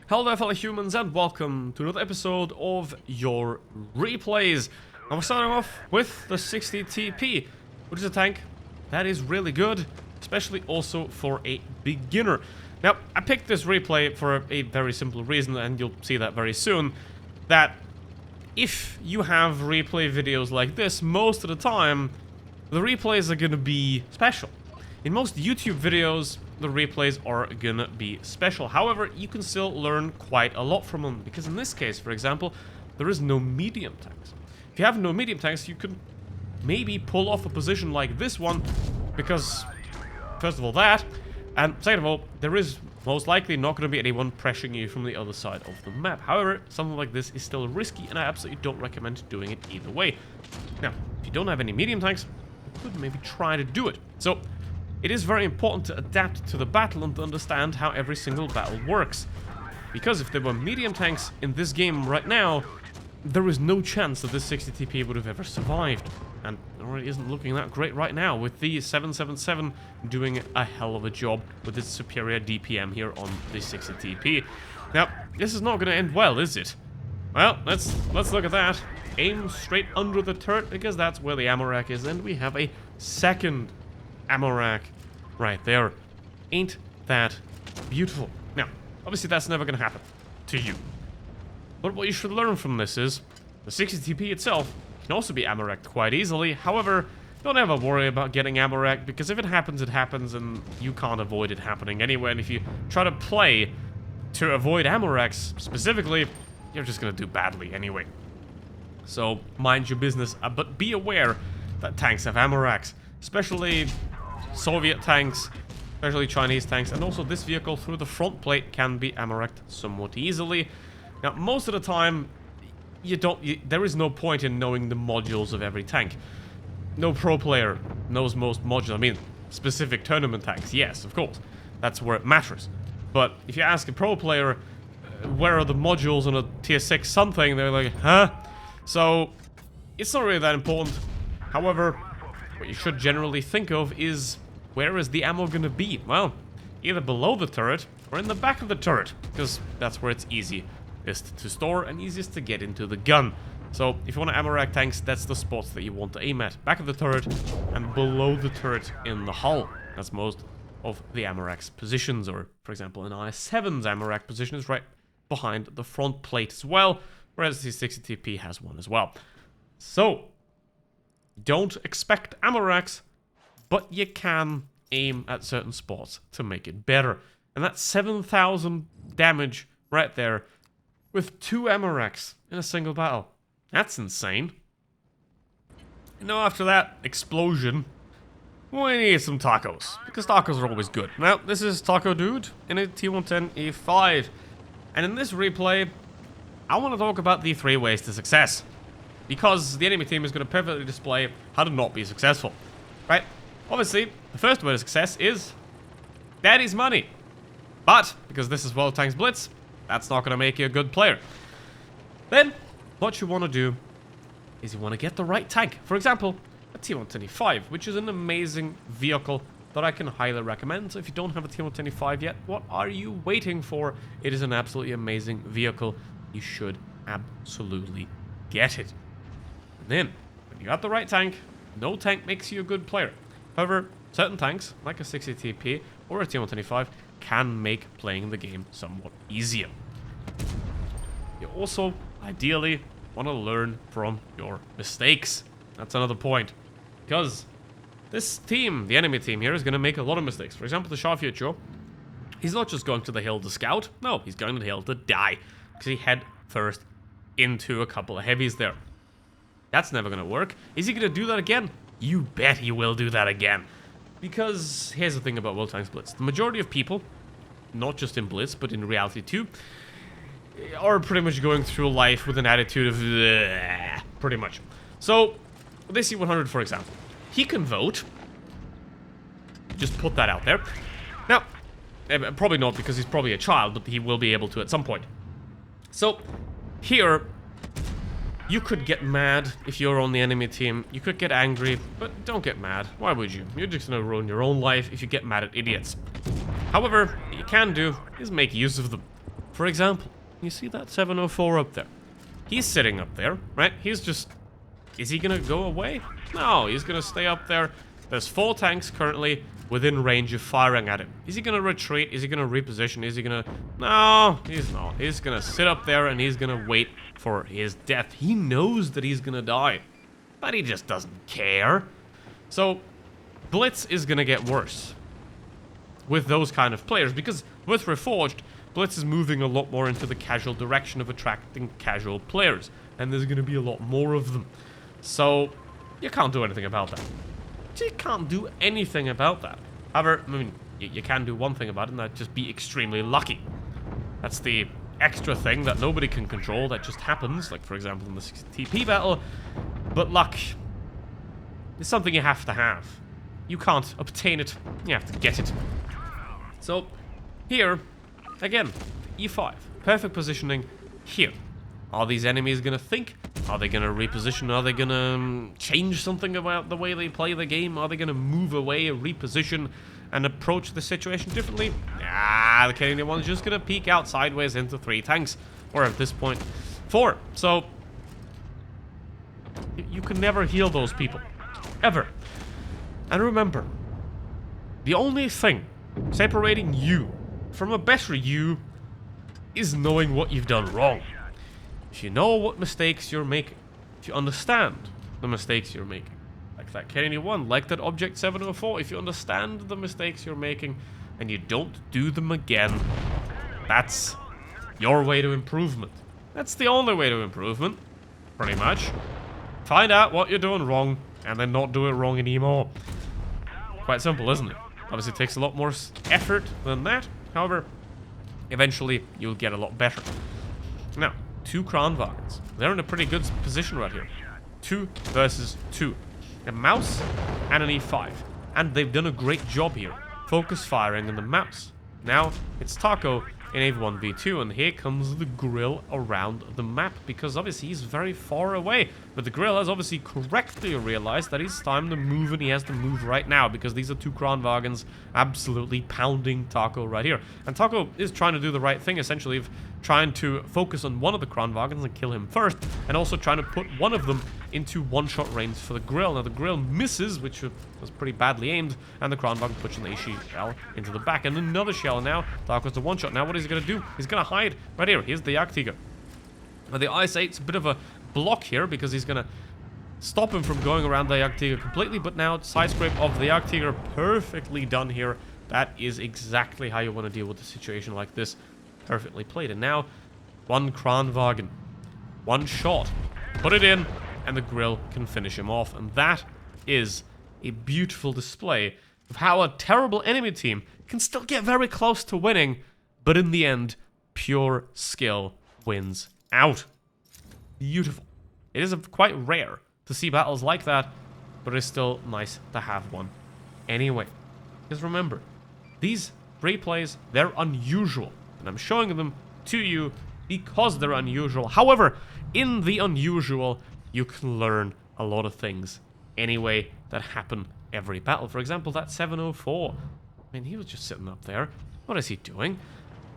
Hello there fellow humans and welcome to another episode of your replays. And we're starting off with the 60 TP, which is a tank that is really good, especially also for a beginner. Now, I picked this replay for a very simple reason, and you'll see that very soon, that if you have replay videos like this, most of the time, the replays are gonna be special. In most YouTube videos, the replays are gonna be special. However, you can still learn quite a lot from them, because in this case, for example, there is no medium tanks. If you have no medium tanks, you can maybe pull off a position like this one, because, first of all, that, and second of all, there is most likely not going to be anyone pressuring you from the other side of the map. However, something like this is still risky, and I absolutely don't recommend doing it either way. Now, if you don't have any medium tanks, you could maybe try to do it. So, it is very important to adapt to the battle and to understand how every single battle works. Because if there were medium tanks in this game right now, there is no chance that this 60 TP would have ever survived. And it already isn't looking that great right now, with the 777 doing a hell of a job with its superior DPM here on the 60 TP. Now, this is not going to end well, is it? Well, let's look at that. Aim straight under the turret, because that's where the ammo rack is, and we have a second ammo rack right there. Ain't that beautiful? Now, obviously that's never going to happen to you. But what you should learn from this is the 60 TP itself can also be ammo racked quite easily. However, don't ever worry about getting ammo racked, because if it happens, it happens, and you can't avoid it happening anyway. And if you try to play to avoid ammo racks specifically, you're just going to do badly anyway. So mind your business, but be aware that tanks have ammo racks, especially Soviet tanks, especially Chinese tanks, and also this vehicle through the front plate can be ammo racked somewhat easily. Now, most of the time, there is no point in knowing the modules of every tank. No pro player knows most modules. I mean, specific tournament tanks, yes, of course. That's where it matters. But if you ask a pro player, where are the modules on a tier 6 something, they're like, huh? So, it's not really that important. However, what you should generally think of is, where is the ammo gonna be? Well, either below the turret or in the back of the turret, because that's where it's easiest to store and easiest to get into the gun. So if you want to ammo rack tanks, that's the spots that you want to aim at. Back of the turret and below the turret in the hull. That's most of the ammo rack's positions, or for example an IS-7's ammo rack position is right behind the front plate as well, whereas the 60 TP has one as well. So don't expect ammo racks, but you can aim at certain spots to make it better. And that's 7,000 damage right there with 2 ammo racks in a single battle. That's insane. You know, after that explosion, we need some tacos, because tacos are always good. Now, this is Taco Dude in a T110E5. And in this replay, I want to talk about the 3 ways to success, because the enemy team is going to perfectly display how to not be successful, right? Obviously, the first way to success is daddy's money. But, because this is WoT Tanks Blitz, that's not going to make you a good player. Then, what you want to do is you want to get the right tank. For example, a T110E5, which is an amazing vehicle that I can highly recommend. So if you don't have a T110E5 yet, what are you waiting for? It is an absolutely amazing vehicle. You should absolutely get it. Then, when you got the right tank, no tank makes you a good player. However, certain tanks, like a 60 TP or a T125, can make playing the game somewhat easier. You also, ideally, want to learn from your mistakes. That's another point. Because this team, the enemy team here, is going to make a lot of mistakes. For example, the Sharfuture, he's not just going to the hill to scout. No, he's going to the hill to die, because he head first into a couple of heavies there. That's never going to work. Is he going to do that again? You bet he will do that again. Because here's the thing about WoT Tanks Blitz. The majority of people, not just in Blitz, but in reality too, are pretty much going through life with an attitude of bleh, pretty much. So, this C100, for example, he can vote. Just put that out there. Now, probably not, because he's probably a child, but he will be able to at some point. So, here, you could get mad if you're on the enemy team. You could get angry, but don't get mad. Why would you? You're just gonna ruin your own life if you get mad at idiots. However, what you can do is make use of them. For example, you see that 704 up there? He's sitting up there, right? He's just... Is he gonna go away? No, he's gonna stay up there. There's 4 tanks currently within range of firing at him. Is he gonna retreat? Is he gonna reposition? Is he gonna... No, he's not. He's gonna sit up there and he's gonna wait for his death. He knows that he's gonna die, but he just doesn't care. So, Blitz is gonna get worse with those kind of players, because with Reforged, Blitz is moving a lot more into the casual direction of attracting casual players, and there's gonna be a lot more of them. So, you can't do anything about that. You can't do anything about that. However, I mean, you can do one thing about it, and that's just be extremely lucky. That's the extra thing that nobody can control, that just happens, like for example in the 60 TP battle. But luck is something you have to have. You can't obtain it, you have to get it. So, here, again, E5. Perfect positioning here. Are these enemies gonna think? Are they gonna reposition? Are they gonna change something about the way they play the game? Are they gonna move away, reposition, and approach the situation differently? Ah, the Canadian one's just gonna peek out sideways into 3 tanks. Or at this point, 4. So, you can never heal those people. Ever. And remember, the only thing separating you from a better you is knowing what you've done wrong. If you know what mistakes you're making, if you understand the mistakes you're making, like that Canadian one, like that Object 704, if you understand the mistakes you're making and you don't do them again, that's your way to improvement. That's the only way to improvement, pretty much. Find out what you're doing wrong and then not do it wrong anymore. Quite simple, isn't it? Obviously, it takes a lot more effort than that. However, eventually, you'll get a lot better. Now, 2 Kranwagens. They're in a pretty good position right here. 2 versus 2. A mouse and an E5. And they've done a great job here. Focus firing in the mouse. Now, it's Taco in a 1v2, and here comes the grill around the map, because obviously he's very far away. But the grill has obviously correctly realized that it's time to move, and he has to move right now, because these are 2 Kranwagens absolutely pounding Taco right here. And Taco is trying to do the right thing, essentially, of trying to focus on one of the Kranwagens and kill him first, and also trying to put one of them into one-shot range for the grill. Now, the grill misses, which was pretty badly aimed, and the Kranwagen puts an AC shell into the back, and another shell now. Taco's the one-shot. Now, what is he going to do? He's going to hide right here. Here's the Jagdtiger. Now, the Ice 8's a bit of a block here, because he's going to stop him from going around the Jagdtiger completely, but now, side scrape of the Jagdtiger, perfectly done here. That is exactly how you want to deal with a situation like this. Perfectly played. And now, 1 Kranwagen. 1 shot. Put it in, and the grill can finish him off. And that is a beautiful display of how a terrible enemy team can still get very close to winning, but in the end, pure skill wins out. Beautiful. It is quite rare to see battles like that, but it's still nice to have one anyway. Because remember, these replays, they're unusual, and I'm showing them to you because they're unusual. However, in the unusual, you can learn a lot of things anyway that happen every battle. For example, that 704. I mean, he was just sitting up there. What is he doing?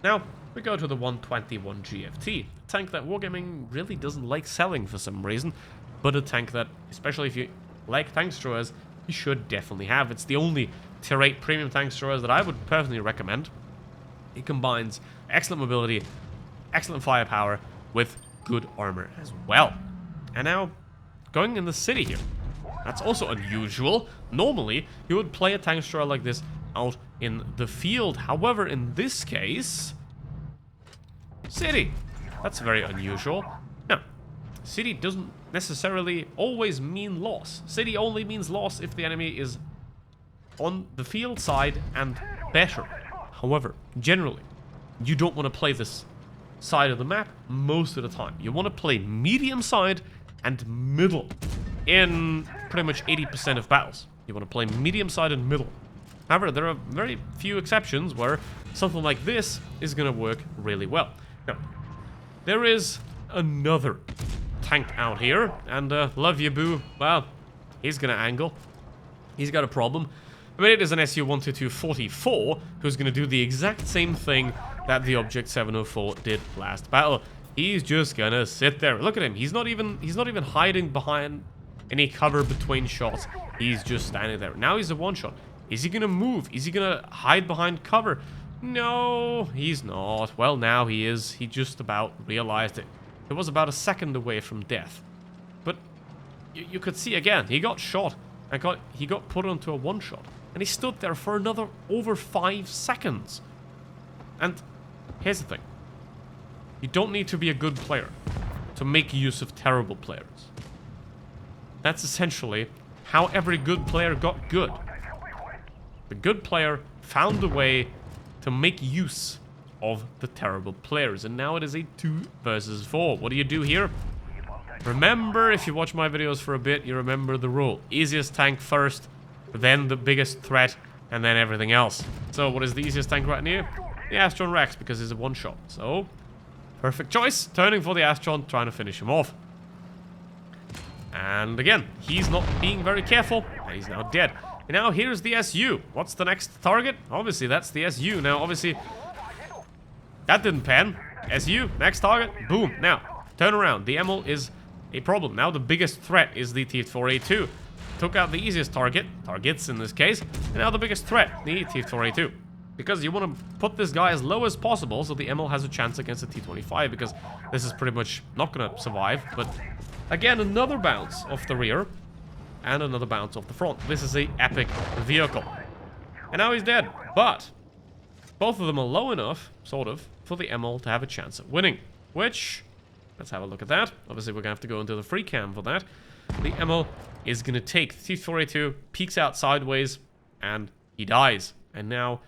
Now, we go to the 121 GFT, a tank that Wargaming really doesn't like selling for some reason, but a tank that, especially if you like tank destroyers, you should definitely have. It's the only tier 8 premium tank destroyers that I would personally recommend. It combines excellent mobility, excellent firepower, with good armor as well. And now, going in the city here. That's also unusual. Normally, you would play a tank destroyer like this out in the field. However, in this case, city. That's very unusual. Now, city doesn't necessarily always mean loss. City only means loss if the enemy is on the field side and better. However, generally, you don't want to play this side of the map most of the time. You want to play medium side and middle in pretty much 80% of battles. You want to play medium side and middle. However, there are very few exceptions where something like this is going to work really well. Now, there is another tank out here, and love you, boo. Well, he's going to angle. He's got a problem. I mean, it is an SU-122-44 who's going to do the exact same thing that the Object 704 did last battle. He's just gonna sit there. Look at him. He's not even hiding behind any cover between shots. He's just standing there. Now he's a one-shot. Is he gonna move? Is he gonna hide behind cover? No, he's not. Well, now he is. He just about realized it. It was about a second away from death. But you could see again, he got shot. He got put onto a one-shot. And he stood there for another over 5 seconds. And here's the thing. You don't need to be a good player to make use of terrible players. That's essentially how every good player got good. The good player found a way to make use of the terrible players. And now it is a 2 versus 4. What do you do here? Remember, if you watch my videos for a bit, you remember the rule. Easiest tank first, then the biggest threat, and then everything else. So what is the easiest tank right now? The Astron Rex, because it's a one-shot. So, perfect choice. Turning for the Astron, trying to finish him off. And again, he's not being very careful, and he's now dead. And now here's the SU. What's the next target? Obviously, that's the SU. Now, obviously, that didn't pan. SU, next target, boom. Now, turn around. The ML is a problem. Now the biggest threat is the T4A2. Took out the easiest targets in this case, and now the biggest threat, the T4A2. Because you want to put this guy as low as possible so the ML has a chance against the T25, because this is pretty much not going to survive. But again, another bounce off the rear, and another bounce off the front. This is a epic vehicle. And now he's dead, but both of them are low enough, sort of, for the ML to have a chance at winning, which... Let's have a look at that. Obviously, we're going to have to go into the free cam for that. The ML is going to take the T4A2, peeks out sideways, and he dies. And now,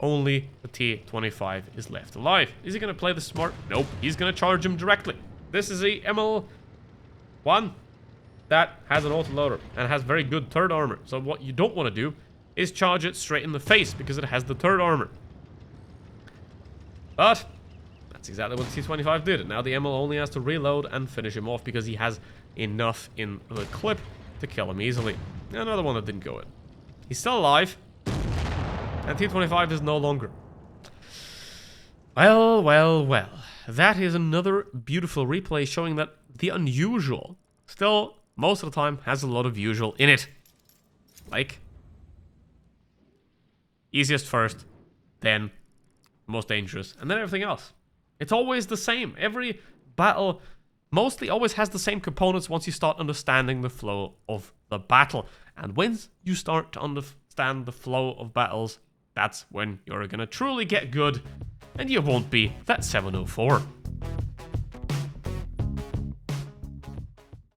only the T25 is left alive. Is he going to play the smart? Nope. He's going to charge him directly. This is a ML1 that has an autoloader and has very good third armor. So what you don't want to do is charge it straight in the face because it has the third armor. But... that's exactly what the T25 did. And now the ML only has to reload and finish him off because he has enough in the clip to kill him easily. Another one that didn't go in. He's still alive. And T25 is no longer. Well, well, well. That is another beautiful replay showing that the unusual still, most of the time, has a lot of usual in it. Like, easiest first, then most dangerous, and then everything else. It's always the same. Every battle mostly always has the same components once you start understanding the flow of the battle. And when you start to understand the flow of battles, that's when you're gonna truly get good, and you won't be that 704.